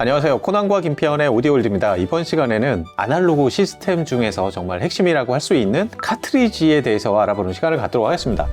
안녕하세요. 코난과 김피현의 오디오월드입니다. 이번 시간에는 아날로그 시스템 중에서 정말 핵심이라고 할 수 있는 카트리지에 대해서 알아보는 시간을 갖도록 하겠습니다.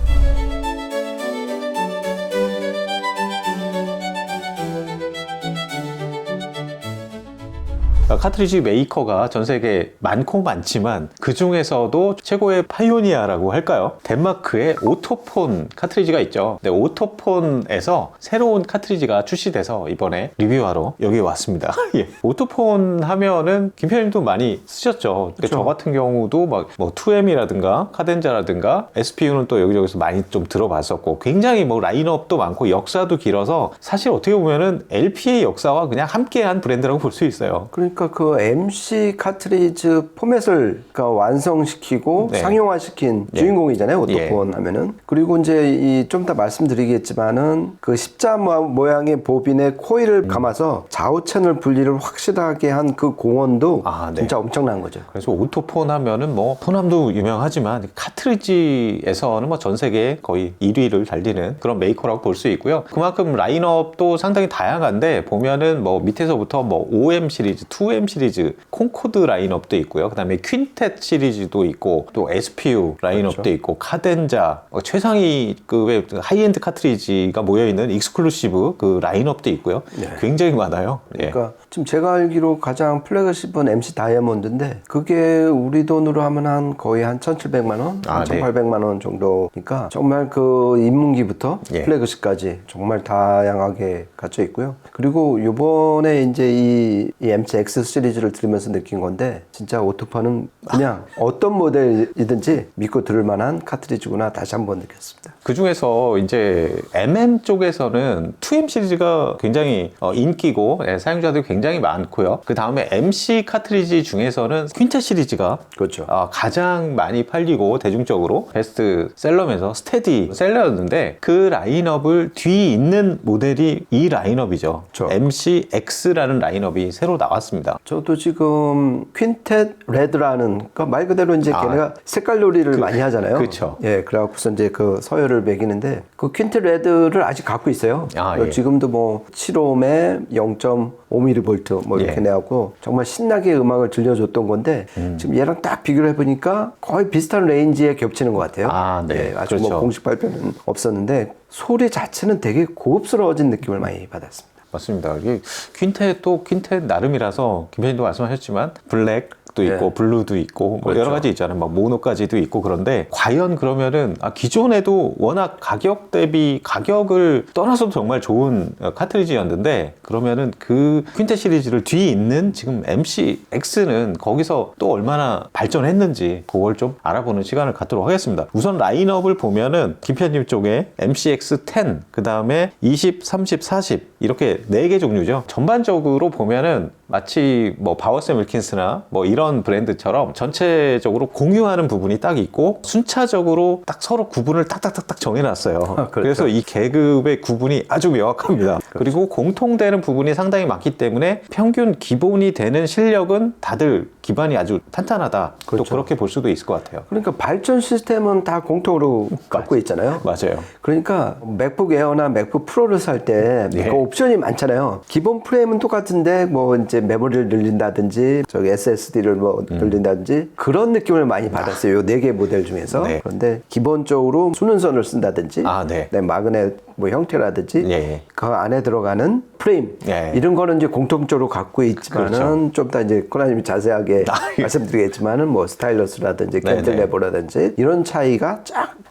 카트리지 메이커가 전 세계에 많고 많지만 그 중에서도 최고의 파이오니아라고 할까요? 덴마크의 오토폰 카트리지가 있죠. 네, 오토폰에서 새로운 카트리지가 출시돼서 이번에 리뷰하러 여기 왔습니다. 예. 오토폰 하면은 김편님도 많이 쓰셨죠. 저 같은 경우도 막 뭐 2M이라든가 카덴자라든가 SPU는 또 여기저기서 많이 좀 들어봤었고, 굉장히 뭐 라인업도 많고 역사도 길어서 사실 어떻게 보면은 LP의 역사와 그냥 함께한 브랜드라고 볼 수 있어요. 그러니까 그 MC 카트리지 포맷을 완성시키고 네. 상용화시킨 주인공이잖아요, 오토폰 하면은. 그리고 이제 좀 이따 말씀드리겠지만은 그 십자 모양의 보빈에 코일을 감아서 좌우 채널 분리를 확실하게 한 그 공헌도 진짜 엄청난 거죠. 그래서 오토폰 하면은 뭐 폰함도 유명하지만 카트리지에서는 뭐 전 세계 거의 1위를 달리는 그런 메이커라고 볼 수 있고요. 그만큼 라인업도 상당히 다양한데 보면은 뭐 밑에서부터 뭐 OM 시리즈, 2M 시리즈, 콘코드 라인업도 있고요. 그 다음에 퀸텟 시리즈도 있고, 또 SPU 라인업도 있고, 카덴자, 최상위급의 하이엔드 카트리지가 모여있는 익스클루시브 그 라인업도 있고요. 굉장히 많아요. 그러니까 지금 제가 알기로 가장 플래그십은 MC 다이아몬드인데, 그게 우리 돈으로 하면 한 거의 한 1,700만 원, 1,800만 원 정도니까 정말 그 입문기부터 플래그십까지 정말 다양하게 갖춰 있고요. 그리고 요번에 이제 이 MC X 시리즈를 들으면서 느낀 건데, 진짜 오토폰은 그냥 어떤 모델이든지 믿고 들을 만한 카트리지구나 다시 한번 느꼈습니다. 그 중에서 이제 MM 쪽에서는 2M 시리즈가 굉장히 인기고 사용자들이 굉장히 많고요. 그 다음에 MC 카트리지 중에서는 퀸텟 시리즈가 가장 많이 팔리고 대중적으로 베스트셀러면서 스테디 셀러였는데, 그 라인업을 뒤에 있는 모델이 이 라인업이죠. MC X라는 라인업이 새로 나왔습니다. 저도 지금 퀸텟 레드라는, 그러니까 말 그대로 이제 걔네가 색깔 놀이를 많이 하잖아요. 그렇죠. 예, 그래갖고서 이제 그 서열을 매기는데, 그 퀸텟 레드를 아직 갖고 있어요. 지금도 뭐 7옴에 0.5mV 뭐 이렇게 내갖고 정말 신나게 음악을 들려줬던 건데, 지금 얘랑 딱 비교를 해보니까 거의 비슷한 레인지에 겹치는 것 같아요. 아직 뭐 공식 발표는 없었는데 소리 자체는 되게 고급스러워진 느낌을 많이 받았습니다. 맞습니다. 이게 퀸텟도 퀸텟 나름이라서 김현님도 말씀하셨지만 블랙도 있고 블루도 있고 뭐 여러 가지 있잖아요. 막 모노까지도 있고. 그런데 과연 그러면은 기존에도 워낙 가격 대비 가격을 떠나서도 정말 좋은 카트리지였는데, 그러면은 그 퀸텟 시리즈를 뒤에 있는 지금 MC X는 거기서 또 얼마나 발전했는지 그걸 좀 알아보는 시간을 갖도록 하겠습니다. 우선 라인업을 보면은 김편님 쪽에 MC X10, 그 다음에 20, 30, 40 이렇게 4개 종류죠. 전반적으로 보면은 마치 뭐 바워샘 윌킨스나 뭐 이런 브랜드처럼 전체적으로 공유하는 부분이 딱 있고, 순차적으로 딱 서로 구분을 딱딱딱딱 정해놨어요. 그래서 이 계급의 구분이 아주 명확합니다. 그리고 공통되는 부분이 상당히 많기 때문에 평균 기본이 되는 실력은 다들 기반이 아주 탄탄하다. 또 그렇게 볼 수도 있을 것 같아요. 그러니까 발전 시스템은 다 공통으로 갖고 있잖아요. 맞아요. 그러니까 맥북 에어나 맥북 프로를 살 때 그 옵션이 많잖아요. 기본 프레임은 똑같은데 뭐 이제 메모리를 늘린다든지 저기 SSD를 뭐 늘린다든지 그런 느낌을 많이 받았어요. 요 4개 모델 중에서. 그런데 기본적으로 순은선을 쓴다든지 마그넷 뭐 형태라든지 그 안에 들어가는 프레임 이런 거는 이제 공통적으로 갖고 있지만은 좀 더 이제 코나님이 자세하게 말씀드리겠지만은 뭐 스타일러스라든지 캔틀레버라든지 이런 차이가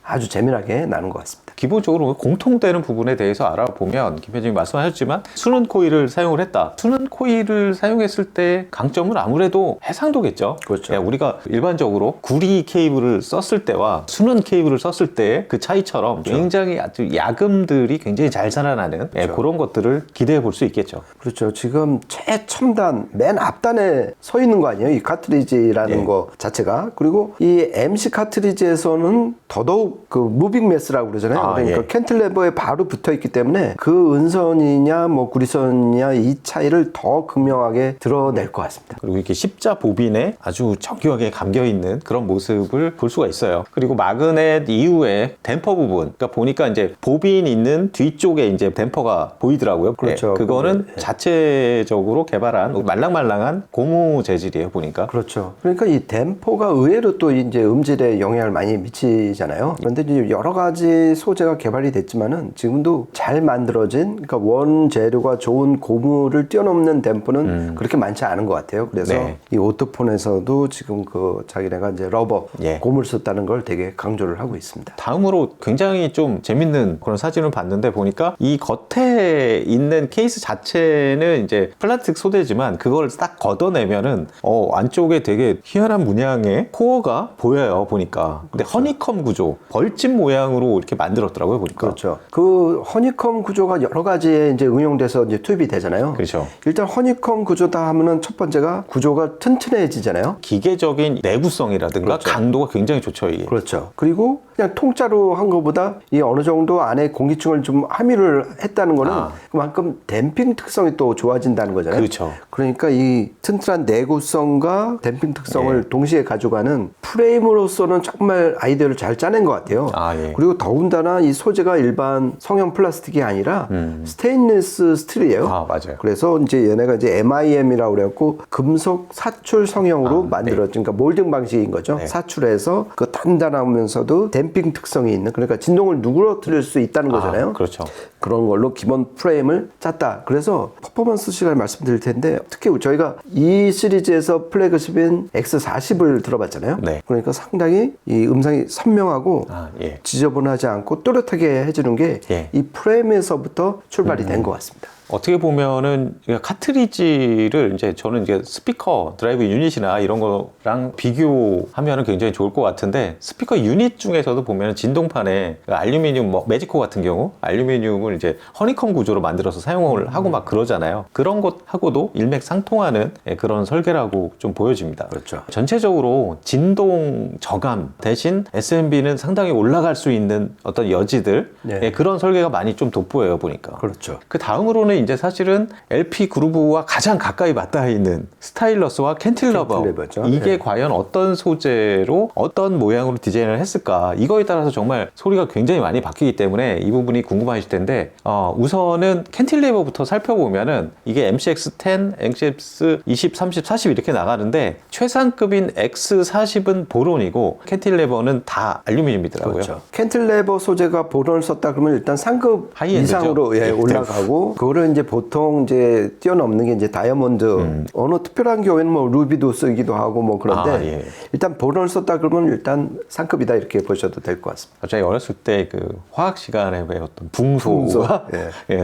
아주 재미나게 나는 것 같습니다. 기본적으로 공통되는 부분에 대해서 알아보면 김현진이 말씀하셨지만 순원 코일을 사용을 했다. 순원 코일을 사용했을 때 강점은 아무래도 해상도겠죠. 우리가 일반적으로 구리 케이블을 썼을 때와 순원 케이블을 썼을 때 그 차이처럼 굉장히 아주 야금들이 굉장히 잘 살아나는 그런 것들을 기대해 볼 수 있겠죠. 그렇죠. 지금 최첨단 맨 앞단에 서 있는 거 아니에요? 이 카트리지라는 거 자체가. 그리고 이 MC 카트리지에서는 더더욱 그 무빙 매스라고 그러잖아요. 그러니까 예. 캔틸레버에 바로 붙어 있기 때문에 그 은선이냐 뭐 구리선이냐 이 차이를 더 극명하게 드러낼 것 같습니다. 그리고 이렇게 십자 보빈에 아주 정교하게 감겨있는 그런 모습을 볼 수가 있어요. 그리고 마그넷 이후에 댐퍼 부분, 그러니까 보니까 이제 보빈 있는 뒤쪽에 이제 댐퍼가 보이더라고요. 그렇죠. 그거는 자체적으로 개발한 말랑말랑한 고무 재질이에요, 보니까. 그렇죠. 그러니까 이 댐퍼가 의외로 또 이제 음질에 영향을 많이 미치잖아요. 그런데 이제 여러 가지 소재가 개발이 됐지만은 지금도 잘 만들어진, 그러니까 원재료가 좋은 고무를 뛰어넘는 댐퍼는 그렇게 많지 않은 것 같아요. 그래서 네. 이 오토폰에서도 지금 그 자기네가 이제 러버, 예. 고무를 썼다는 걸 되게 강조를 하고 있습니다. 다음으로 굉장히 좀 재밌는 그런 사진을 봤는데 보니까 이 겉에 있는 케이스 자체는 이제 플라스틱 소재지만 그걸 딱 걷어내면은 안쪽에 되게 희한한 문양의 코어가 보여요, 보니까. 근데 허니컴 구조, 벌집 모양으로 이렇게 만들었더라고요, 보니까. 그렇죠. 그 허니컴 구조가 여러 가지에 이제 응용돼서 이제 투입이 되잖아요. 그렇죠. 일단 허니컴 구조다 하면은 첫 번째가 구조가 튼튼해지잖아요. 기계적인 내구성이라든가 그렇죠. 강도가 굉장히 좋죠, 이게. 그렇죠. 그리고 그냥 통짜로 한 것보다 이 어느 정도 안에 공기층을 좀 함유를 했다는 거는 그만큼 댐핑 특성이 또 좋아진다는 거잖아요. 그렇죠. 그러니까 이 튼튼한 내구성과 댐핑 특성을 동시에 가져가는 프레임으로서는 정말 아이디어를 잘 짜낸 것 같아요. 예. 그리고 더군다나 이 소재가 일반 성형 플라스틱이 아니라 스테인리스 스틸이에요. 맞아요. 그래서 이제 얘네가 이제 MIM이라고 그래갖고 금속 사출 성형으로 만들어진, 그러니까 몰딩 방식인 거죠. 사출해서 그 단단하면서도 댐핑 특성이 있는, 그러니까 진동을 누그러뜨릴 수 있다는 거잖아요. 그렇죠. 그런 걸로 기본 프레임을 짰다. 그래서 퍼포먼스 시간에 말씀드릴 텐데 특히 저희가 이 시리즈에서 플래그십인 X40을 들어봤잖아요. 네. 그러니까 상당히 이 음성이 선명하고 예. 지저분하지 않고 또렷하게 해주는 게 이 프레임에서부터 출발이 된 것 같습니다. 어떻게 보면은 카트리지를 이제 저는 이제 스피커 드라이브 유닛이나 이런 거랑 비교하면은 굉장히 좋을 것 같은데, 스피커 유닛 중에서도 보면은 진동판에 알루미늄 매지코 같은 경우 알루미늄을 이제 허니컴 구조로 만들어서 사용을 하고 막 그러잖아요. 그런 것하고도 일맥상통하는 그런 설계라고 좀 보여집니다. 그렇죠. 전체적으로 진동 저감 대신 SMB는 상당히 올라갈 수 있는 어떤 여지들, 그런 설계가 많이 좀 돋보여요, 보니까. 그렇죠. 그 다음으로는 이제 사실은 LP 그루브와 가장 가까이 맞닿아 있는 스타일러스와 캔틸러버죠. 이게 과연 어떤 소재로 어떤 모양으로 디자인을 했을까, 이거에 따라서 정말 소리가 굉장히 많이 바뀌기 때문에 이 부분이 궁금하실 텐데, 우선은 캔틸레버부터 살펴보면은 이게 MCX10, MCX 20, 30, 40 이렇게 나가는데 최상급인 X40은 보론이고 캔틸레버는 다 알루미늄이더라고요. 그렇죠. 캔틸레버 소재가 보론을 썼다 그러면 일단 상급 하이엔드죠. 이상으로 올라가고, 그거를 이제 보통 이제 뛰어넘는 게 이제 다이아몬드, 어느 특별한 경우에는 뭐 루비도 쓰기도 하고 뭐 그런데 일단 보론을 썼다 그러면 일단 상급이다 이렇게 보셔도 될 것 같습니다. 갑자기 어렸을 때 그 화학 시간에 배웠던 붕소가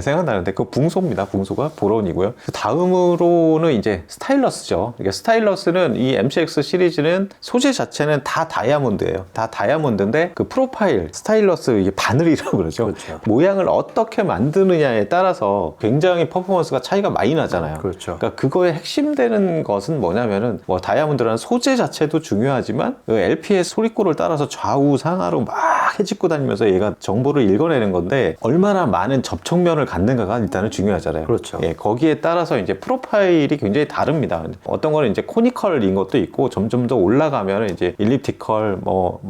생각나는데 그 붕소입니다. 붕소가 보론이고요. 그 다음으로는 이제 스타일러스죠. 이게 스타일러스는 이 MCX 시리즈는 소재 자체는 다 다이아몬드예요. 다 다이아몬드인데 그 프로파일 스타일러스 이게 바늘이라고 그러죠. 그렇죠. 모양을 어떻게 만드느냐에 따라서 굉장히 퍼포먼스가 차이가 많이 나잖아요. 그렇죠. 그러니까 그거의 핵심되는 것은 뭐냐면은 다이아몬드라는 소재 자체도 중요하지만 그 LP의 소리꼴을 따라서 좌우 상하로 막 헤집고 다니면서 얘가 정보를 읽어내는 건데 얼마나 많은 접촉면을 갖는가가 일단은 중요하잖아요. 그렇죠. 거기에 따라서 이제 프로파일이 굉장히 다릅니다. 어떤 거는 이제 코니컬인 것도 있고 점점 더 올라가면 이제 일립티컬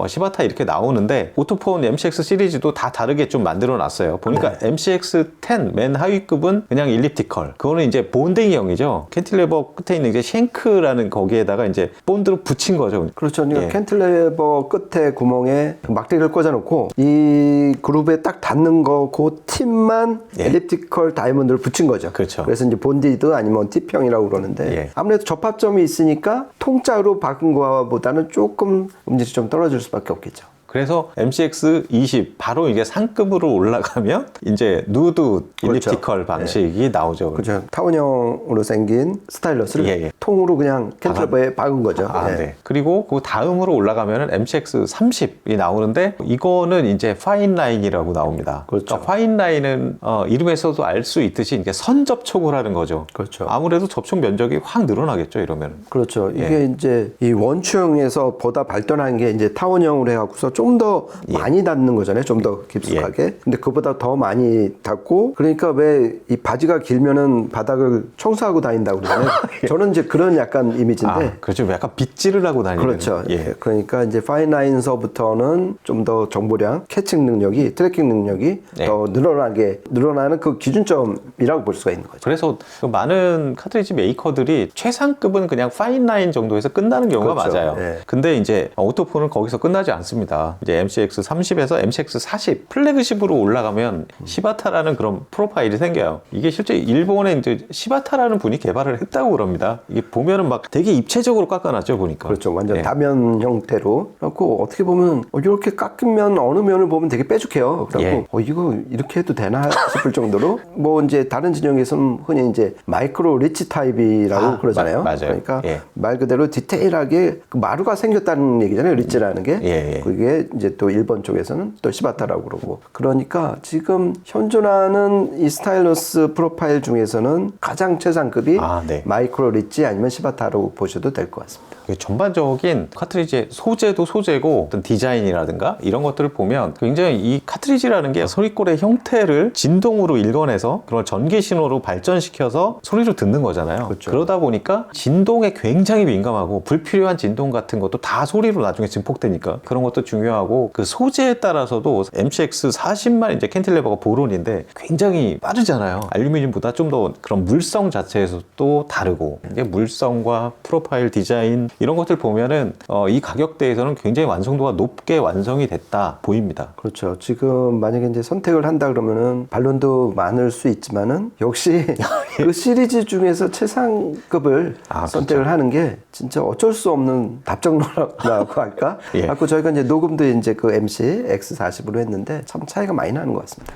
시바타 이렇게 나오는데 오토폰 MCX 시리즈도 다 다르게 좀 만들어 놨어요. 보니까 MCX10 맨 하위급은 그냥 일립티컬. 그거는 이제 본딩형이죠. 캔틸레버 끝에 있는 이제 쉔크라는 거기에다가 이제 본드로 붙인 거죠. 그렇죠. 그러니까 캔틸레버 끝에 구멍에 막대기를 꽂아놓고 이 그룹에 딱 닿는 거 그 팁만 엘립티컬 다이아몬드를 붙인 거죠. 그렇죠. 그래서 이제 본디드 아니면 팁형이라고 그러는데 아무래도 접합점이 있으니까 통짜로 박은 거보다는 조금 음질이 좀 떨어질 수밖에 없겠죠. 그래서 MCX 20 바로 이게 상급으로 올라가면 이제 누드 일립티컬 방식이 나오죠. 그렇죠. 타원형으로 생긴 스타일러스를 통으로 그냥 캔틸레버에 박은 거죠. 네. 그리고 그 다음으로 올라가면은 MCX 30이 나오는데 이거는 이제 파인 라인이라고 나옵니다. 그렇죠. 그러니까 파인 라인은 이름에서도 알 수 있듯이 이게 선 접촉을 하는 거죠. 그렇죠. 아무래도 접촉 면적이 확 늘어나겠죠, 이러면. 그렇죠. 이게 이제 이 원추형에서 보다 발전한 게 이제 타원형으로 해갖고서 좀 더 많이 닿는 거잖아요. 좀 더 깊숙하게. 근데 그보다 더 많이 닿고, 그러니까 왜 이 바지가 길면은 바닥을 청소하고 다닌다고 그러잖아요. 저는 이제 그런 약간 이미지인데. 그렇죠. 약간 빗질을 하고 다니는. 그렇죠. 그러니까 이제 파인라인서부터는 좀 더 정보량, 캐칭 능력이, 트래킹 능력이 더 늘어나는 그 기준점이라고 볼 수가 있는 거죠. 그래서 그 많은 카트리지 메이커들이 최상급은 그냥 파인라인 정도에서 끝나는 경우가 그렇죠. 맞아요. 근데 이제 오토폰은 거기서 끝나지 않습니다. 이제 MCX 30에서 MCX 40 플래그십으로 올라가면 시바타라는 그런 프로파일이 생겨요. 이게 실제 일본에 이제 시바타라는 분이 개발을 했다고 그럽니다. 이게 보면은 막 되게 입체적으로 깎아놨죠, 보니까. 그렇죠. 완전 다면 형태로. 그래갖고 어떻게 보면 이렇게 깎으면 어느 면을 보면 되게 뾰족해요. 그래갖고 이거 이렇게 해도 되나 싶을 정도로 뭐 이제 다른 진영에서는 흔히 이제 마이크로 리치 타입이라고 그러잖아요. 맞아요. 그러니까 말 그대로 디테일하게 그 마루가 생겼다는 얘기잖아요. 리치라는 게. 그게 이제 또 일본 쪽에서는 또 시바타라고 그러고. 그러니까 지금 현존하는 이 스타일러스 프로파일 중에서는 가장 최상급이 마이크로 리치 아니면 시바타로 보셔도 될 것 같습니다. 전반적인 카트리지의 소재도 소재고 어떤 디자인이라든가 이런 것들을 보면 굉장히 이 카트리지라는 게 소리꼴의 형태를 진동으로 읽어내서 그걸 전기 신호로 발전시켜서 소리를 듣는 거잖아요. 그렇죠. 그러다 보니까 진동에 굉장히 민감하고 불필요한 진동 같은 것도 다 소리로 나중에 증폭되니까 그런 것도 중요하고 그 소재에 따라서도 MCX 40만 이제 캔틸레버가 보론인데 굉장히 빠르잖아요. 알루미늄보다 좀 더 그런 물성 자체에서도 다르고 이게 물성과 프로파일 디자인 이런 것들 보면은 이 가격대에서는 굉장히 완성도가 높게 완성이 됐다 보입니다. 그렇죠. 지금 만약에 이제 선택을 한다 그러면은 반론도 많을 수 있지만은 역시 그 시리즈 중에서 최상급을 선택을 하는 게 진짜 어쩔 수 없는 답정너라고 할까? 갖고 저희가 이제 녹음도 이제 그 MC X40으로 했는데 참 차이가 많이 나는 것 같습니다.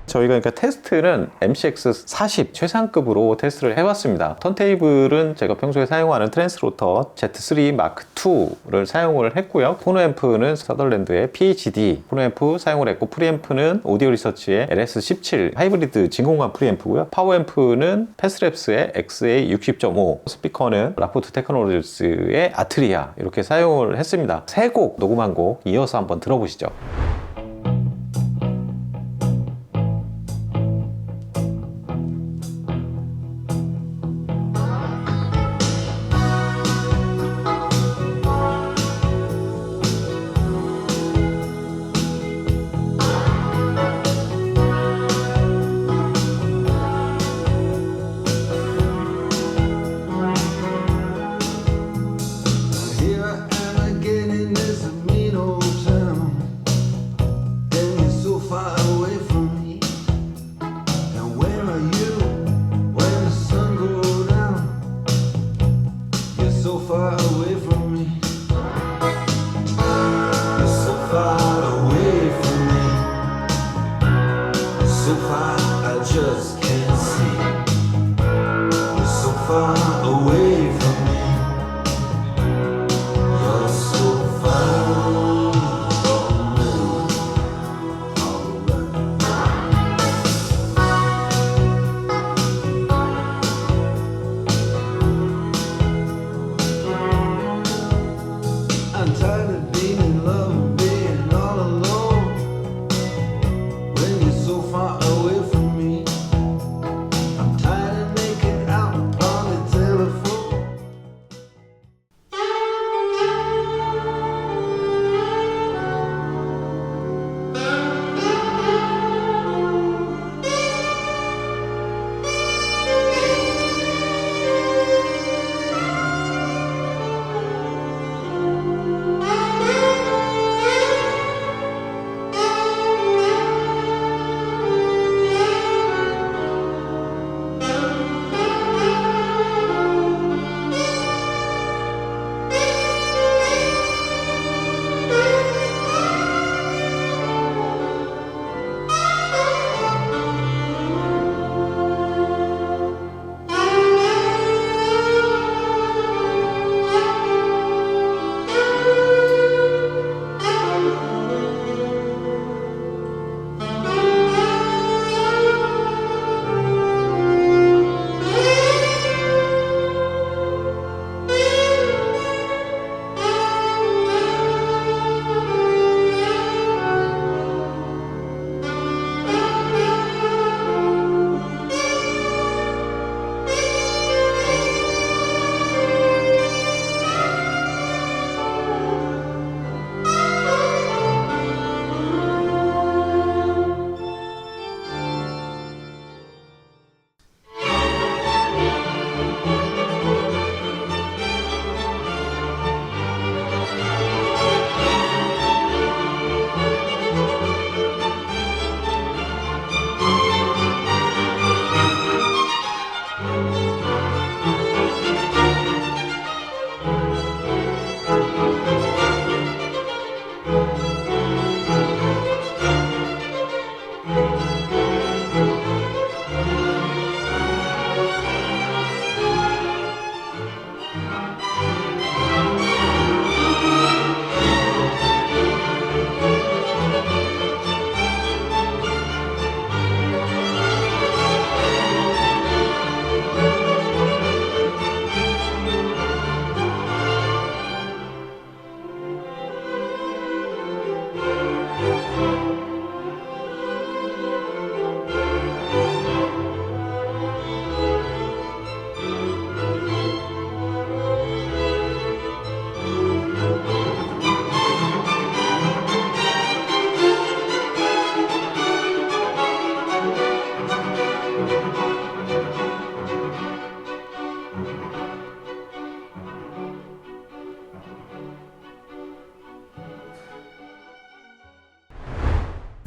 저희가 그러니까 테스트는 MCX 40 최상급으로 테스트를 해봤습니다. 턴테이블은 제가 평소에 사용하는 트랜스로터 Z3 마크 2를 사용을 했고요. 포노앰프는 서덜랜드의 PHD 포노앰프 사용을 했고, 프리앰프는 오디오 리서치의 LS17 하이브리드 진공관 프리앰프고요. 파워앰프는 패스랩스의 XA60.5, 스피커는 라포트 테크놀로지스의 아트리아 이렇게 사용을 했습니다. 세 곡 녹음한 곡 이어서 한번 들어보시죠. Here I am again in this mean old town.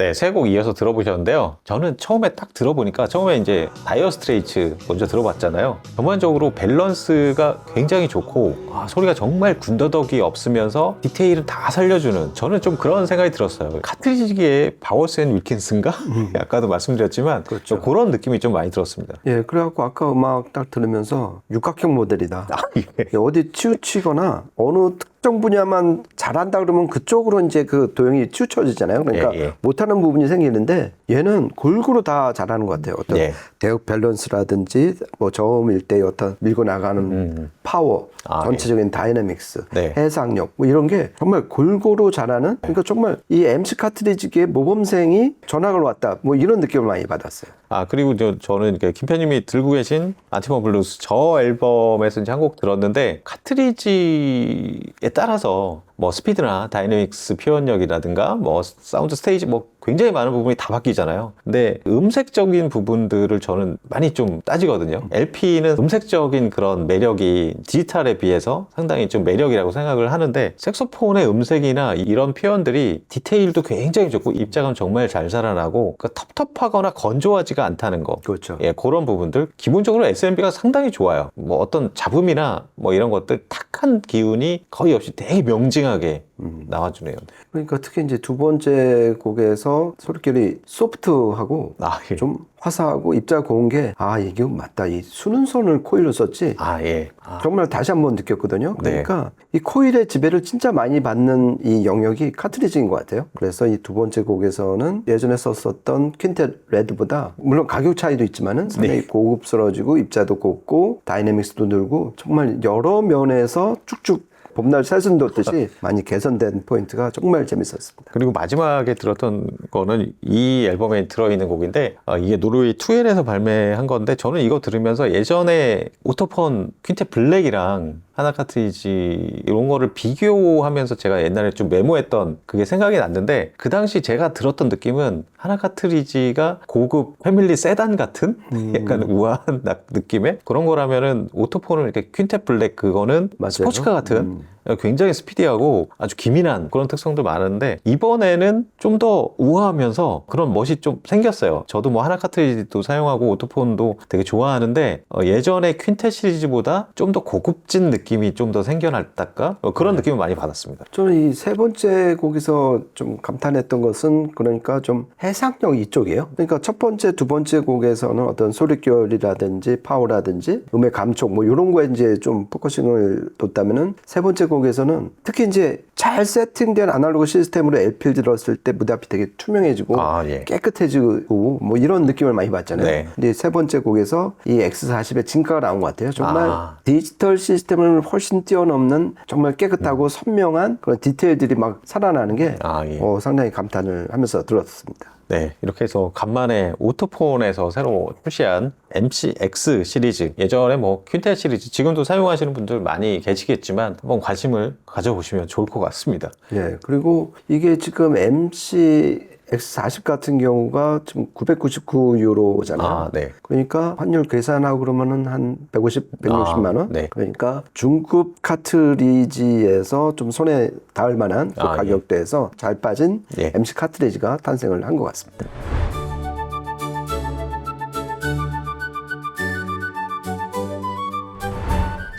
네, 세 곡 이어서 들어보셨는데요. 저는 처음에 딱 들어보니까 처음에 이제 다이어 스트레이츠 먼저 들어봤잖아요. 전반적으로 밸런스가 굉장히 좋고 소리가 정말 군더더기 없으면서 디테일은 다 살려주는 저는 좀 그런 생각이 들었어요. 카트리지기의 바워스 앤 윌킨슨가? 아까도 말씀드렸지만 그렇죠. 그런 느낌이 좀 많이 들었습니다. 예, 그래갖고 아까 음악 딱 들으면서 육각형 모델이다. 예. 어디 치우치거나 어느 특정 분야만 잘한다 그러면 그쪽으로 이제 그 도형이 치우쳐지잖아요. 그러니까 예. 못하는 부분이 생기는데 얘는 골고루 다 잘하는 것 같아요. 어떤 예. 대역 밸런스라든지 뭐 저음일 때 어떤 밀고 나가는 파워, 전체적인 다이내믹스, 네. 해상력 뭐 이런 게 정말 골고루 잘하는 그러니까 정말 이 MC 카트리지기의 모범생이 전학을 왔다 뭐 이런 느낌을 많이 받았어요. 그리고 저는 이렇게 김편님이 들고 계신 안티몬 블루스 저 앨범에서 이제 한 곡 들었는데 카트리지에 따라서 뭐 스피드나 다이내믹스 표현력이라든가 뭐 사운드 스테이지 뭐 굉장히 많은 부분이 다 바뀌잖아요. 근데 음색적인 부분들을 저는 많이 좀 따지거든요. LP는 음색적인 그런 매력이 디지털에 비해서 상당히 좀 매력이라고 생각을 하는데 색소폰의 음색이나 이런 표현들이 디테일도 굉장히 좋고 입자감 정말 잘 살아나고 텁텁하거나 건조하지가 않다는 거. 그렇죠. 예, 그런 부분들. 기본적으로 SMB가 상당히 좋아요. 뭐 어떤 잡음이나 뭐 이런 것들 탁한 기운이 거의 없이 되게 명징하게 나와주네요. 그러니까 특히 이제 두 번째 곡에서 소리결이 소프트하고 예. 좀 화사하고 입자 고운 게 이게 맞다. 이 수능선을 코일로 썼지. 예. 정말 다시 한번 느꼈거든요. 네. 그러니까 이 코일의 지배를 진짜 많이 받는 이 영역이 카트리지인 것 같아요. 그래서 이 두 번째 곡에서는 예전에 썼었던 퀸텟 레드보다 물론 가격 차이도 있지만은 상당히 고급스러워지고 입자도 곱고 다이내믹스도 늘고 정말 여러 면에서 쭉쭉 봄날 새순 돋듯이 많이 개선된 포인트가 정말 재밌었습니다. 그리고 마지막에 들었던 거는 이 앨범에 들어있는 곡인데 이게 노르웨이 2L에서 발매한 건데 저는 이거 들으면서 예전에 오토폰 퀸텟 블랙이랑 하나 카트리지 이런 거를 비교하면서 제가 옛날에 좀 메모했던 그게 생각이 났는데 그 당시 제가 들었던 느낌은 하나 카트리지가 고급 패밀리 세단 같은 약간 우아한 느낌의 그런 거라면은 오토폰은 이렇게 퀸텟 블랙 그거는 맞아요. 스포츠카 같은 굉장히 스피디하고 아주 기민한 그런 특성도 많은데 이번에는 좀 더 우아하면서 그런 멋이 좀 생겼어요. 저도 뭐 하나 카트리지도 사용하고 오토폰도 되게 좋아하는데 예전에 퀸텟 시리즈보다 좀 더 고급진 느낌이 좀 더 생겨났달까? 그런 느낌을 많이 받았습니다. 저는 이 세 번째 곡에서 좀 감탄했던 것은 그러니까 좀 해상력 이쪽이에요. 그러니까 첫 번째, 두 번째 곡에서는 어떤 소리결이라든지 파워라든지 음의 감촉 뭐 이런 거에 이제 좀 포커싱을 뒀다면은 세 번째 곡에서는 특히 이제 잘 세팅된 아날로그 시스템으로 LP를 들었을 때 무대 앞이 되게 투명해지고 예. 깨끗해지고 뭐 이런 느낌을 많이 받잖아요. 네. 근데 세 번째 곡에서 이 X40의 진가가 나온 것 같아요. 정말 디지털 시스템을 훨씬 뛰어넘는 정말 깨끗하고 선명한 그런 디테일들이 막 살아나는 게 예. 상당히 감탄을 하면서 들었습니다. 네, 이렇게 해서 간만에 오토폰에서 새로 출시한 MCX 시리즈 예전에 뭐 퀸텟 시리즈 지금도 사용하시는 분들 많이 계시겠지만 한번 관심을 가져보시면 좋을 것 같습니다. 예, 그리고 이게 지금 MC X40 같은 경우가 지금 999유로잖아요. 네. 그러니까 환율 계산하고 그러면은 한 150, 160만 원? 네. 그러니까 중급 카트리지에서 좀 손에 닿을 만한 그 가격대에서 잘 빠진 예. MC 카트리지가 탄생을 한 것 같습니다.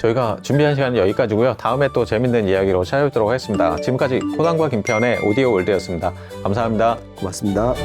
저희가 준비한 시간은 여기까지고요. 다음에 또 재밌는 이야기로 찾아뵙도록 하겠습니다. 지금까지 코난과 김편의 오디오 월드였습니다. 감사합니다. 고맙습니다.